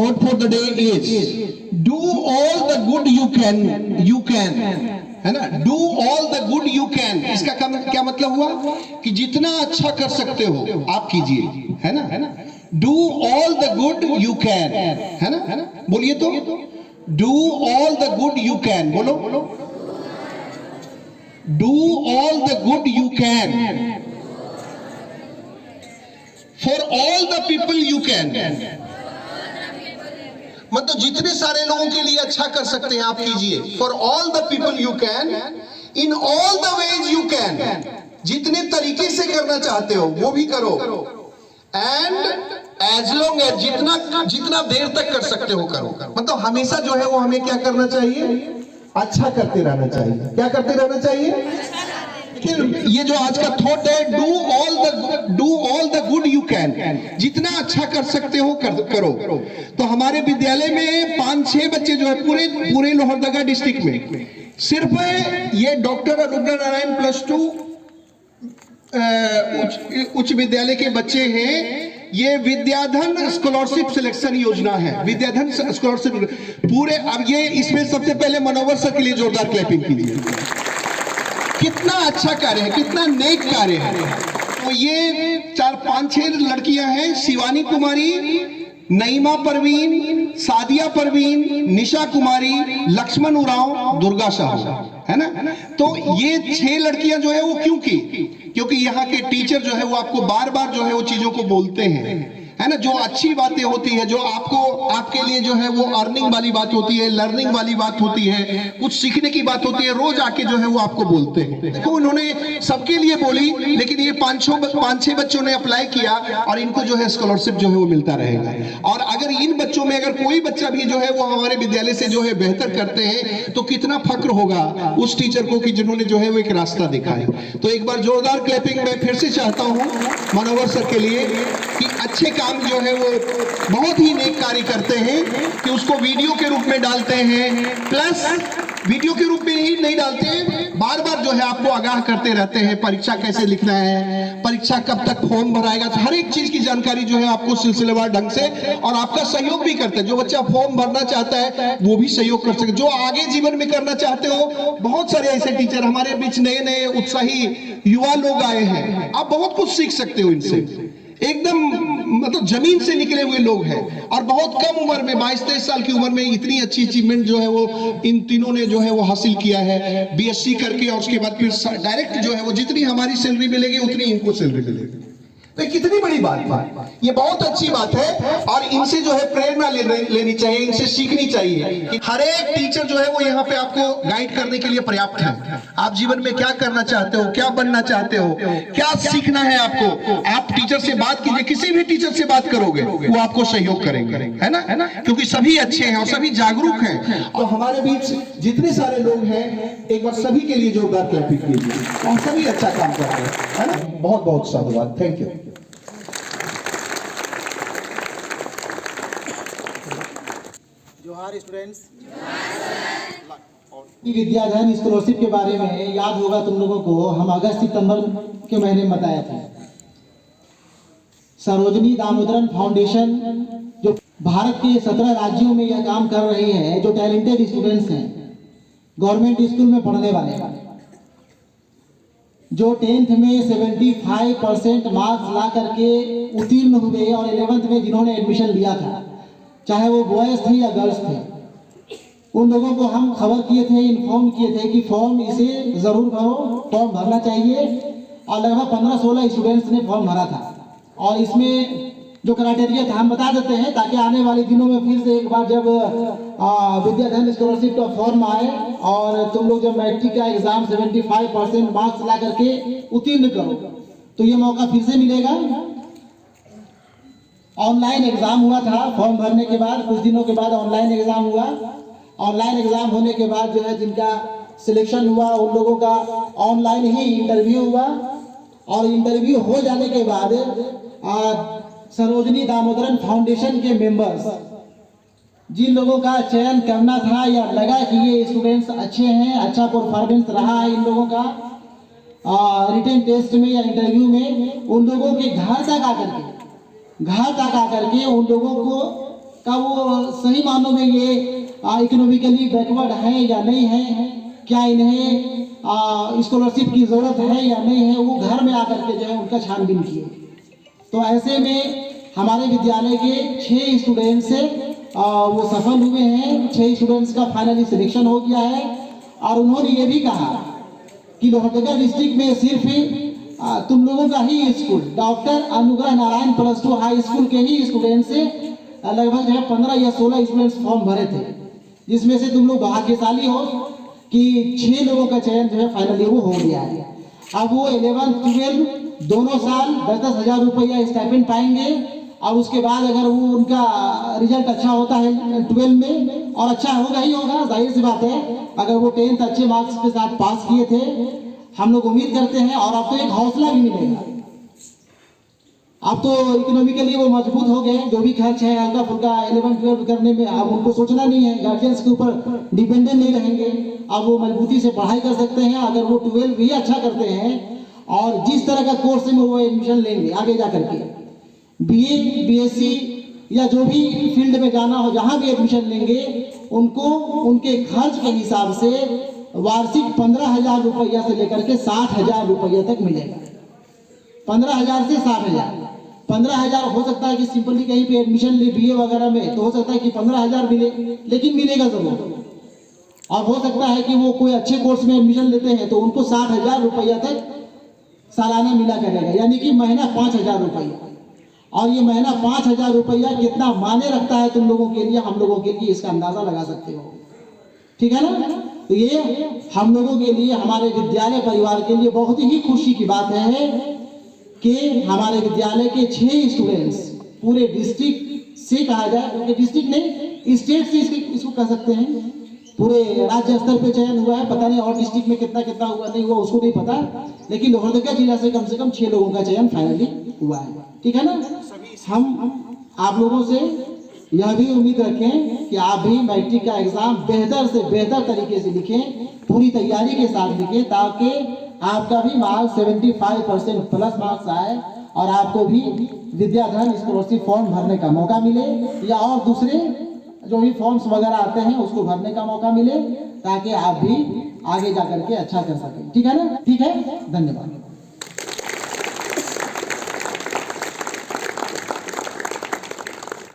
thought for the day is do all the good you can, है ना, do all the good you can। इसका क्या मतलब हुआ कि जितना अच्छा कर सकते हो आप कीजिए, है ना, do all the good you can, है ना, बोलिए तो, do all the good you can, बोलो, do all the good you can for all the people you can। मतलब जितने सारे लोगों के लिए अच्छा कर सकते हैं आप कीजिए। For all the people you can, in all the ways you can, जितने तरीके से करना चाहते हो वो भी करो। एंड एज लॉन्ग एज, जितना देर तक कर सकते हो करो। मतलब हमेशा जो है वो हमें क्या करना चाहिए, अच्छा करते रहना चाहिए। क्या करते रहना चाहिए? ये जो आज का थॉट है, do all the good you can, जितना अच्छा कर सकते हो करो। तो हमारे विद्यालय में 5-6 बच्चे जो है पूरे लोहरदगा डिस्ट्रिक्ट में सिर्फ ये डॉक्टर अनुग्रह नारायण +2 उच्च विद्यालय के बच्चे हैं। ये विद्याधन स्कॉलरशिप सिलेक्शन योजना है, विद्याधन स्कॉलरशिप पूरे। अब ये इसमें सबसे पहले मनोवर सर के लिए जोरदार क्लैपिंग कीजिए। कितना अच्छा कार्य है, कितना नेक कार्य है। तो ये 4-5-6 लड़कियां हैं, शिवानी कुमारी, नईमा परवीन, सादिया परवीन, निशा कुमारी, लक्ष्मण उरांव, दुर्गा शाह, है ना। तो ये 6 लड़कियां जो है वो क्यों की? क्योंकि यहाँ के टीचर जो है वो आपको बार बार जो है वो चीजों को बोलते हैं, है ना। जो अच्छी बातें होती है, जो आपके लिए जो है वो अर्निंग वाली बात होती है, लर्निंग वाली बात होती है, कुछ सीखने की बात होती है, रोज आके जो है वो आपको बोलते हैं। देखो उन्होंने सबके लिए बोली, लेकिन ये 5-6 बच्चों ने अप्लाई किया और इनको जो है स्कॉलरशिप जो है वो मिलता रहेगा। और अगर इन बच्चों में अगर कोई बच्चा भी जो है वो हमारे विद्यालय से जो है बेहतर करते हैं तो कितना फक्र होगा उस टीचर को कि जिन्होंने जो है वो एक रास्ता दिखाया। तो एक बार जोरदार क्लैपिंग मैं फिर से चाहता हूँ मनोवर सर के लिए कि अच्छे काम जो है वो बहुत ही नेक कार्य करते हैं कि उसको वीडियो के रूप में डालते हैं, प्लस वीडियो के रूप में ही नहीं डालते हैं, बार बार जो है आपको आगाह करते रहते हैं परीक्षा कैसे लिखना है, परीक्षा कब तक फॉर्म भराएगा, हर एक चीज की जानकारी जो है आपको सिलसिलेवार ढंग से, और आपका सहयोग भी करते हैं। जो बच्चा फॉर्म भरना चाहता है वो भी सहयोग कर सके, जो आगे जीवन में करना चाहते हो। बहुत सारे ऐसे टीचर हमारे बीच नए उत्साही युवा लोग आए हैं, आप बहुत कुछ सीख सकते हो इनसे। एकदम मतलब जमीन से निकले हुए लोग हैं और बहुत कम उम्र में 22-23 साल की उम्र में इतनी अच्छी अचीवमेंट जो है वो इन तीनों ने जो है वो हासिल किया है। बीएससी करके और उसके बाद फिर डायरेक्ट जो है वो जितनी हमारी सैलरी मिलेगी उतनी इनको सैलरी मिलेगी। तो कितनी बड़ी बात, ये बहुत अच्छी बात है और इनसे जो है प्रेरणा लेनी चाहिए, इनसे सीखनी चाहिए कि हर एक टीचर जो है वो यहाँ पे आपको गाइड करने के लिए पर्याप्त है। आप जीवन में क्या करना चाहते हो, क्या बनना चाहते हो, क्या सीखना है आपको, आप टीचर से बात कीजिए, किसी भी टीचर से बात करोगे वो आपको सहयोग करेंगे, है ना, क्योंकि सभी अच्छे हैं और सभी जागरूक हैं। और हमारे बीच जितने सारे लोग हैं एक बार सभी के लिए जोरदार क्लैपिंग कीजिए और सभी अच्छा काम कर रहे हैं, है ना। बहुत बहुत साधुवाद, थैंक यू। जोहार स्टूडेंट्स। विद्याधन स्कॉलरशिप के बारे में याद होगा तुम लोगों को, हम अगस्त-सितंबर के महीने में बताया था। सरोजनी दामोदरन फाउंडेशन जो भारत के 17 राज्यों में यह काम कर रही है, जो टैलेंटेड स्टूडेंट्स हैं, गवर्नमेंट स्कूल में पढ़ने वाले, जो 10th में 75% मार्क्स ला करके उत्तीर्ण हुए और 11th में जिन्होंने एडमिशन लिया था, चाहे वो बॉयज थे या गर्ल्स थे, उन लोगों को हम खबर किए थे, इन्फॉर्म किए थे कि फॉर्म इसे जरूर भरो, फॉर्म भरना चाहिए। और लगभग 15-16 स्टूडेंट्स ने फॉर्म भरा था। और इसमें जो क्राइटेरिया था हम बता देते हैं ताकि आने वाले दिनों में फिर से एक बार जब विद्याधन स्कॉलरशिप का फॉर्म आए और तुम लोग जब मैट्रिक का एग्जाम 75% मार्क्स ला करके उत्तीर्ण करो तो ये मौका फिर से मिलेगा। ऑनलाइन एग्जाम हुआ था, फॉर्म भरने के बाद कुछ दिनों के बाद ऑनलाइन एग्जाम हुआ। ऑनलाइन एग्जाम होने के बाद जो है जिनका सिलेक्शन हुआ उन लोगों का ऑनलाइन ही इंटरव्यू हुआ और इंटरव्यू हो जाने के बाद सरोजनी दामोदरन फाउंडेशन के मेंबर्स जिन लोगों का चयन करना था या लगा कि ये स्टूडेंट्स अच्छे हैं, अच्छा परफॉर्मेंस रहा है इन लोगों का रिटन टेस्ट में या इंटरव्यू में, उन लोगों के घर तक आकर के उन लोगों को का वो सही मानों में ये इकोनॉमिकली बैकवर्ड है या नहीं है, क्या इन्हें स्कॉलरशिप की ज़रूरत है या नहीं है, वो घर में आकर के जो है उनका छानबीन किए। तो ऐसे में हमारे विद्यालय के 6 स्टूडेंट्स से वो सफल हुए हैं। 6 स्टूडेंट्स का फाइनली सिलेक्शन हो गया है और उन्होंने ये भी कहा कि लोहरदगा डिस्ट्रिक्ट में सिर्फ तुम लोगों का ही school doctor Anugrah Narayan +2 high school के ही स्टूडेंट से लगभग जो है 15 या 16 स्टूडेंट्स फॉर्म भरे थे, जिसमें से तुम लोग भाग्यशाली हो कि 6 लोगों का चयन जो है फाइनली वो हो गया है। अब वो 11th 12 दोनों साल 10-10 हज़ार रुपया स्टाइपेंड पाएंगे और उसके बाद अगर वो उनका रिजल्ट अच्छा होता है 12 में, और अच्छा होगा ही होगा, जाहिर सी बात है, अगर वो 10th अच्छे मार्क्स के साथ पास किए थे, हम लोग उम्मीद करते हैं। और अब तो एक हौसला भी मिलेगा, अब तो इकोनॉमिकली वो मजबूत हो गए, जो भी खर्च है हल्का फुल्का 11-12 करने में अब उनको सोचना नहीं है, गार्जियंस के ऊपर डिपेंडेंट नहीं रहेंगे, अब वो मजबूती से पढ़ाई कर सकते हैं। अगर वो 12 भी अच्छा करते हैं और जिस तरह का कोर्स में वो एडमिशन लेंगे आगे जा करके, BA BSc या जो भी फील्ड में जाना हो, जहाँ भी एडमिशन लेंगे, उनको उनके खर्च के हिसाब से वार्षिक 15,000 रुपया से लेकर के 60,000 रुपया तक मिलेगा। 15,000 से 60,000। 15,000 हो सकता है कि सिंपली कहीं पे एडमिशन ले BA वगैरह में, तो हो सकता है कि 15,000 मिले, लेकिन मिलेगा जरूर। और हो सकता है कि वो कोई अच्छे कोर्स में एडमिशन लेते हैं तो उनको 60,000 रुपया तक सालाना मिला करेगा, यानी कि महीना 5,000 रुपया। और ये महीना 5,000 रुपया कितना मायने रखता है तुम लोगों के लिए, हम लोगों के लिए, इसका अंदाजा लगा सकते हो, ठीक है ना। तो ये हम लोगों के लिए, हमारे विद्यालय परिवार के लिए बहुत ही खुशी की बात है कि हमारे विद्यालय के 6 स्टूडेंट्स पूरे डिस्ट्रिक्ट से कहा जाए, क्योंकि डिस्ट्रिक्ट नहीं स्टेट से इसको कह सकते हैं, पूरे राज्य स्तर पे चयन हुआ है। पता नहीं और डिस्ट्रिक्ट में कितना कितना हुआ नहीं हुआ उसको नहीं पता, लेकिन लोहरदगा जिला से कम 6 लोगों का चयन फाइनली हुआ है, ठीक है ना। हम आप लोगों से यह भी उम्मीद रखें कि आप भी मैट्रिक का एग्जाम बेहतर से बेहतर तरीके से लिखें, पूरी तैयारी के साथ लिखें, ताकि आपका भी मार्क्स 75% प्लस मार्क्स आए और आपको भी विद्याधन स्कॉलरशिप फॉर्म भरने का मौका मिले, या और दूसरे जो भी फॉर्म्स वगैरह आते हैं उसको भरने का मौका मिले, ताकि आप भी आगे जाकर के अच्छा कर सकें, ठीक है ना। ठीक है, धन्यवाद।